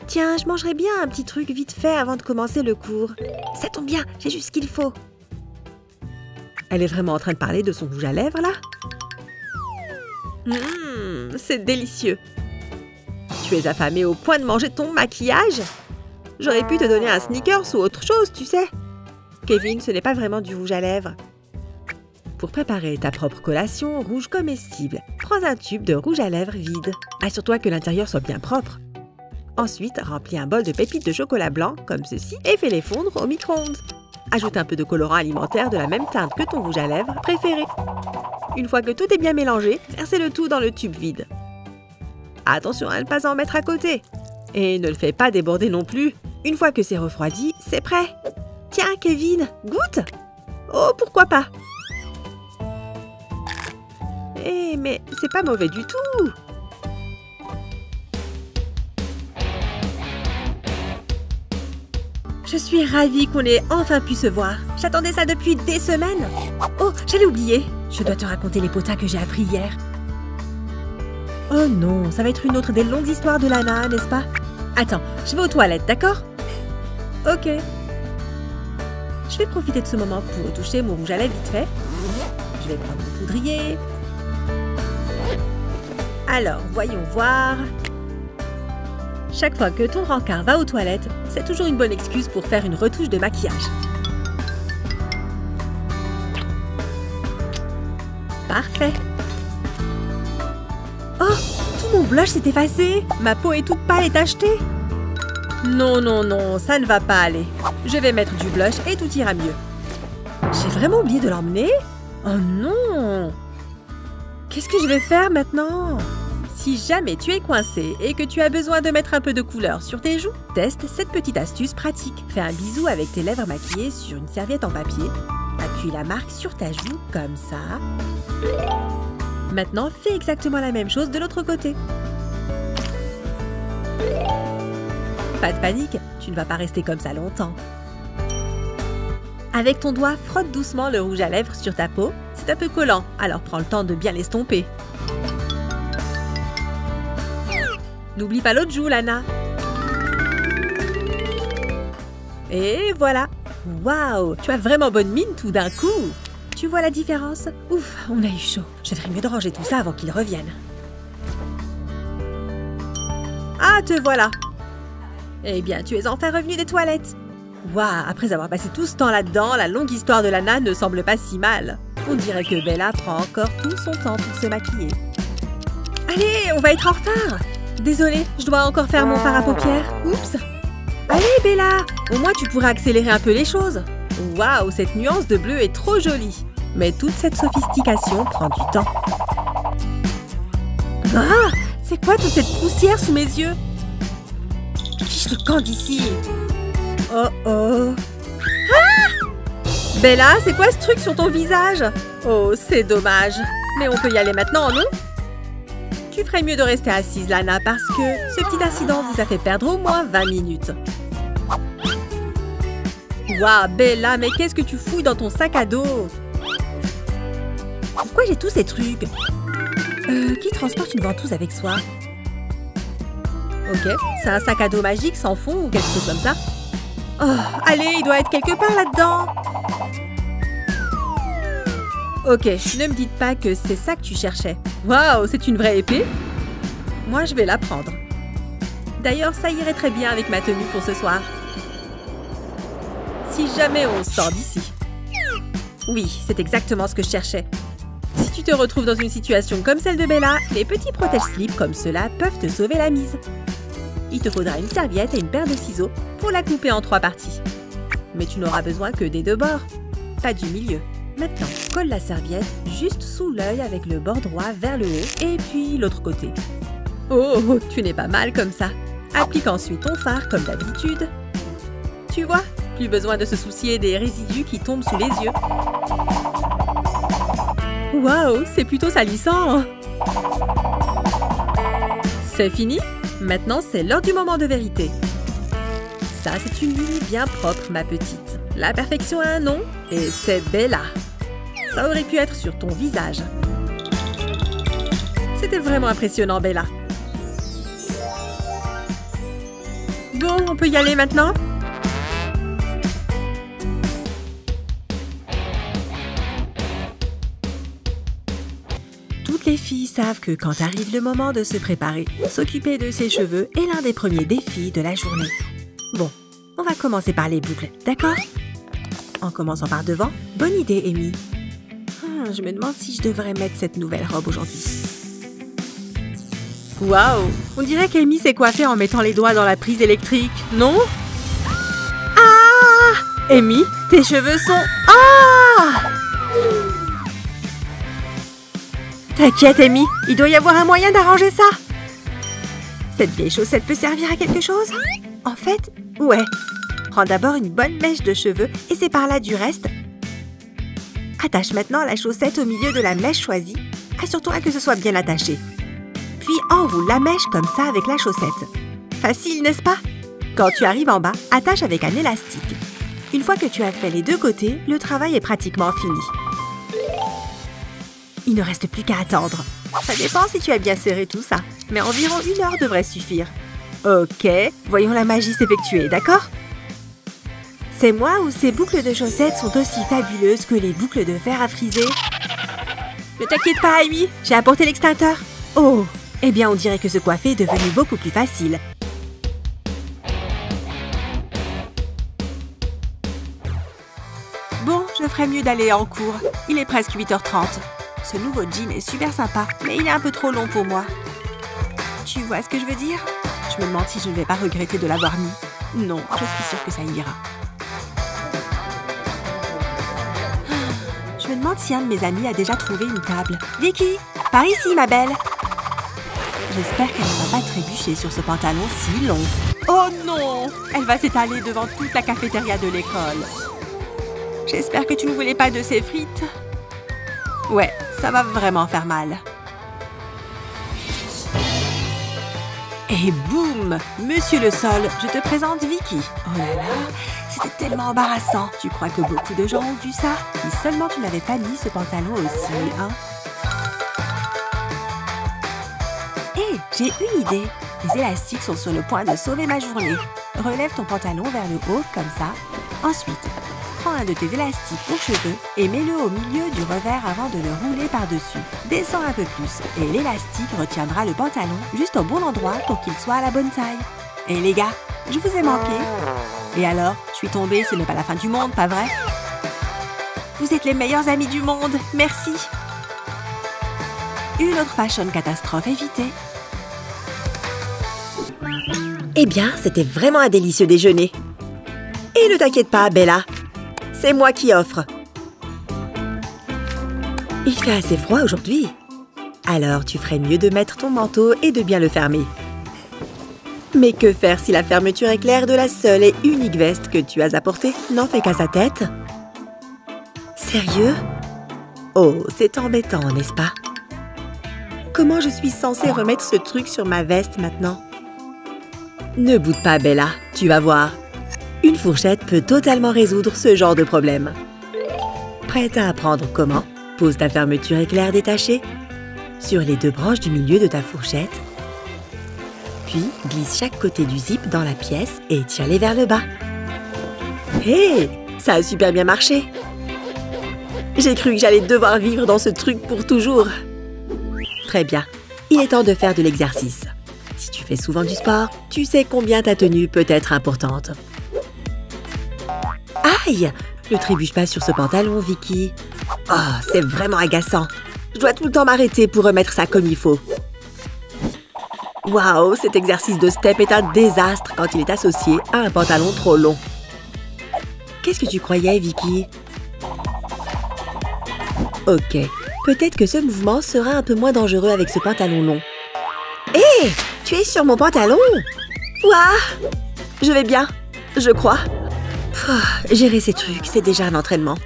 Tiens, je mangerais bien un petit truc vite fait avant de commencer le cours. Ça tombe bien, j'ai juste ce qu'il faut. Elle est vraiment en train de parler de son rouge à lèvres, là? C'est délicieux. Tu es affamée au point de manger ton maquillage? J'aurais pu te donner un Snickers ou autre chose, tu sais. Kevin, ce n'est pas vraiment du rouge à lèvres. Pour préparer ta propre collation rouge comestible, prends un tube de rouge à lèvres vide. Assure-toi que l'intérieur soit bien propre. Ensuite, remplis un bol de pépites de chocolat blanc, comme ceci, et fais-les fondre au micro-ondes. Ajoute un peu de colorant alimentaire de la même teinte que ton rouge à lèvres préféré. Une fois que tout est bien mélangé, versez le tout dans le tube vide. Attention à ne pas en mettre à côté. Et ne le fais pas déborder non plus. Une fois que c'est refroidi, c'est prêt. Tiens, Kevin, goûte! Oh, pourquoi pas? Eh, mais c'est pas mauvais du tout! Je suis ravie qu'on ait enfin pu se voir. J'attendais ça depuis des semaines. Oh, j'allais oublier. Je dois te raconter les potas que j'ai appris hier. Oh non, ça va être une autre des longues histoires de Lana, n'est-ce pas? Attends, je vais aux toilettes, d'accord? Ok. Je vais profiter de ce moment pour retoucher mon rouge à lèvres vite fait. Je vais prendre mon poudrier. Alors, voyons voir. Chaque fois que ton rencard va aux toilettes, c'est toujours une bonne excuse pour faire une retouche de maquillage. Parfait. Oh, tout mon blush s'est effacé. Ma peau est toute pâle et tachetée. Non, non, non, ça ne va pas aller. Je vais mettre du blush et tout ira mieux. J'ai vraiment oublié de l'emmener? Oh non! Qu'est-ce que je vais faire maintenant? Si jamais tu es coincé et que tu as besoin de mettre un peu de couleur sur tes joues, teste cette petite astuce pratique. Fais un bisou avec tes lèvres maquillées sur une serviette en papier. Appuie la marque sur ta joue, comme ça. Maintenant, fais exactement la même chose de l'autre côté. Pas de panique, tu ne vas pas rester comme ça longtemps. Avec ton doigt, frotte doucement le rouge à lèvres sur ta peau. C'est un peu collant, alors prends le temps de bien l'estomper. N'oublie pas l'autre joue, Lana. Et voilà. Waouh, tu as vraiment bonne mine tout d'un coup. Tu vois la différence? Ouf, on a eu chaud. Je ferais mieux de ranger tout ça avant qu'il revienne. Ah, te voilà. Eh bien, tu es enfin revenu des toilettes. Waouh, après avoir passé tout ce temps là-dedans, la longue histoire de Lana ne semble pas si mal. On dirait que Bella prend encore tout son temps pour se maquiller. Allez, on va être en retard. Désolée, je dois encore faire mon fard à paupières. Oups. Allez, Bella, au moins tu pourras accélérer un peu les choses. Waouh, cette nuance de bleu est trop jolie. Mais toute cette sophistication prend du temps. Ah, c'est quoi toute cette poussière sous mes yeux? Fiche le camp d'ici. Oh oh. Ah! Bella, c'est quoi ce truc sur ton visage? Oh, c'est dommage. Mais on peut y aller maintenant, non? Tu ferais mieux de rester assise, Lana, parce que ce petit incident vous a fait perdre au moins 20 minutes. Waouh, Bella, mais qu'est-ce que tu fouilles dans ton sac à dos? Pourquoi j'ai tous ces trucs? Qui transporte une ventouse avec soi? Ok, c'est un sac à dos magique sans fond ou quelque chose comme ça? Oh, allez, il doit être quelque part là-dedans. Ok, ne me dites pas que c'est ça que tu cherchais. Waouh, c'est une vraie épée? Moi, je vais la prendre. D'ailleurs, ça irait très bien avec ma tenue pour ce soir. Si jamais on sort d'ici. Oui, c'est exactement ce que je cherchais. Si tu te retrouves dans une situation comme celle de Bella, les petits protège-slips comme ceux-là peuvent te sauver la mise. Il te faudra une serviette et une paire de ciseaux pour la couper en 3 parties. Mais tu n'auras besoin que des 2 bords, pas du milieu. Maintenant, colle la serviette juste sous l'œil avec le bord droit vers le haut et puis l'autre côté. Oh, tu n'es pas mal comme ça. Applique ensuite ton fard comme d'habitude. Tu vois, plus besoin de se soucier des résidus qui tombent sous les yeux. Waouh, c'est plutôt salissant. C'est fini? Maintenant, c'est l'heure du moment de vérité. Ça, c'est une nuit bien propre, ma petite. La perfection a un nom, et c'est Bella. Ça aurait pu être sur ton visage. C'était vraiment impressionnant, Bella. Bon, on peut y aller maintenant? Toutes les filles savent que quand arrive le moment de se préparer, s'occuper de ses cheveux est l'un des premiers défis de la journée. Bon, on va commencer par les boucles, d'accord? En commençant par devant, bonne idée, Amy. Je me demande si je devrais mettre cette nouvelle robe aujourd'hui. Waouh! On dirait qu'Amy s'est coiffée en mettant les doigts dans la prise électrique, non? Ah! Amy, tes cheveux sont... Ah! T'inquiète, Amy, il doit y avoir un moyen d'arranger ça. Cette vieille chaussette peut servir à quelque chose? En fait, ouais. Prends d'abord une bonne mèche de cheveux et sépare-la du reste. Attache maintenant la chaussette au milieu de la mèche choisie. Assure-toi que ce soit bien attaché. Puis enroule la mèche comme ça avec la chaussette. Facile, n'est-ce pas? Quand tu arrives en bas, attache avec un élastique. Une fois que tu as fait les deux côtés, le travail est pratiquement fini. Il ne reste plus qu'à attendre. Ça dépend si tu as bien serré tout ça, mais environ 1 heure devrait suffire. Ok, voyons la magie s'effectuer, d'accord? C'est moi ou ces boucles de chaussettes sont aussi fabuleuses que les boucles de fer à friser? Ne t'inquiète pas, Amy, j'ai apporté l'extincteur. Oh, eh bien on dirait que se coiffer est devenu beaucoup plus facile. Bon, je ferais mieux d'aller en cours. Il est presque 8h30. Ce nouveau jean est super sympa, mais il est un peu trop long pour moi. Tu vois ce que je veux dire? Je me demande si je ne vais pas regretter de l'avoir mis. Non, je suis sûre que ça ira. Je me demande si un de mes amis a déjà trouvé une table. Vicky, par ici, ma belle. J'espère qu'elle ne va pas trébucher sur ce pantalon si long. Oh non! Elle va s'étaler devant toute la cafétéria de l'école. J'espère que tu ne voulais pas de ces frites. Ouais, ça va vraiment faire mal. Et boum! Monsieur le sol, je te présente Vicky. Oh là là, c'était tellement embarrassant. Tu crois que beaucoup de gens ont vu ça? Si seulement tu n'avais pas mis ce pantalon aussi, hein? Hé, j'ai une idée. Les élastiques sont sur le point de sauver ma journée. Relève ton pantalon vers le haut, comme ça. Ensuite, prends un de tes élastiques pour cheveux et mets-le au milieu du revers avant de le rouler par-dessus. Descends un peu plus et l'élastique retiendra le pantalon juste au bon endroit pour qu'il soit à la bonne taille. Et les gars, je vous ai manqué. Et alors, je suis tombée, ce n'est pas la fin du monde, pas vrai? Vous êtes les meilleurs amis du monde, merci. Une autre fashion catastrophe évitée. Eh bien, c'était vraiment un délicieux déjeuner. Et ne t'inquiète pas, Bella. C'est moi qui offre. Il fait assez froid aujourd'hui. Alors, tu ferais mieux de mettre ton manteau et de bien le fermer. Mais que faire si la fermeture éclair de la seule et unique veste que tu as apportée n'en fait qu'à sa tête? Sérieux? Oh, c'est embêtant, n'est-ce pas? Comment je suis censée remettre ce truc sur ma veste maintenant? Ne boude pas, Bella, tu vas voir. Une fourchette peut totalement résoudre ce genre de problème. Prête à apprendre comment? Pose ta fermeture éclair détachée sur les 2 branches du milieu de ta fourchette. Puis, glisse chaque côté du zip dans la pièce et tire-les vers le bas. Hé, ça a super bien marché. J'ai cru que j'allais devoir vivre dans ce truc pour toujours. Très bien, il est temps de faire de l'exercice. Si tu fais souvent du sport, tu sais combien ta tenue peut être importante. Aïe! Ne trébuche pas sur ce pantalon, Vicky. Oh, c'est vraiment agaçant. Je dois tout le temps m'arrêter pour remettre ça comme il faut. Waouh, cet exercice de step est un désastre quand il est associé à un pantalon trop long. Qu'est-ce que tu croyais, Vicky? Ok, peut-être que ce mouvement sera un peu moins dangereux avec ce pantalon long. Hé, tu es sur mon pantalon? Ouah! Je vais bien, je crois. Gérer ces trucs, c'est déjà un entraînement.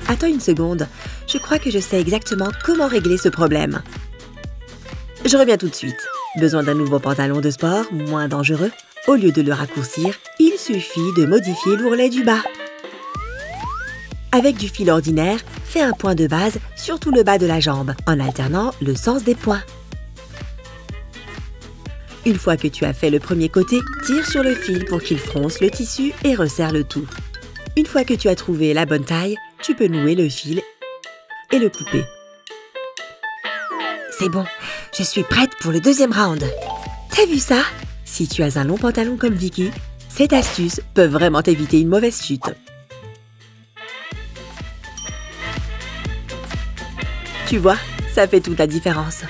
Attends une seconde, je crois que je sais exactement comment régler ce problème. Je reviens tout de suite. Besoin d'un nouveau pantalon de sport, moins dangereux? Au lieu de le raccourcir, il suffit de modifier l'ourlet du bas. Avec du fil ordinaire, fais un point de base sur tout le bas de la jambe, en alternant le sens des points. Une fois que tu as fait le premier côté, tire sur le fil pour qu'il fronce le tissu et resserre le tout. Une fois que tu as trouvé la bonne taille, tu peux nouer le fil et le couper. C'est bon, je suis prête pour le deuxième round. T'as vu ça? Si tu as un long pantalon comme Vicky, cette astuce peut vraiment t'éviter une mauvaise chute. Tu vois, ça fait toute la différence.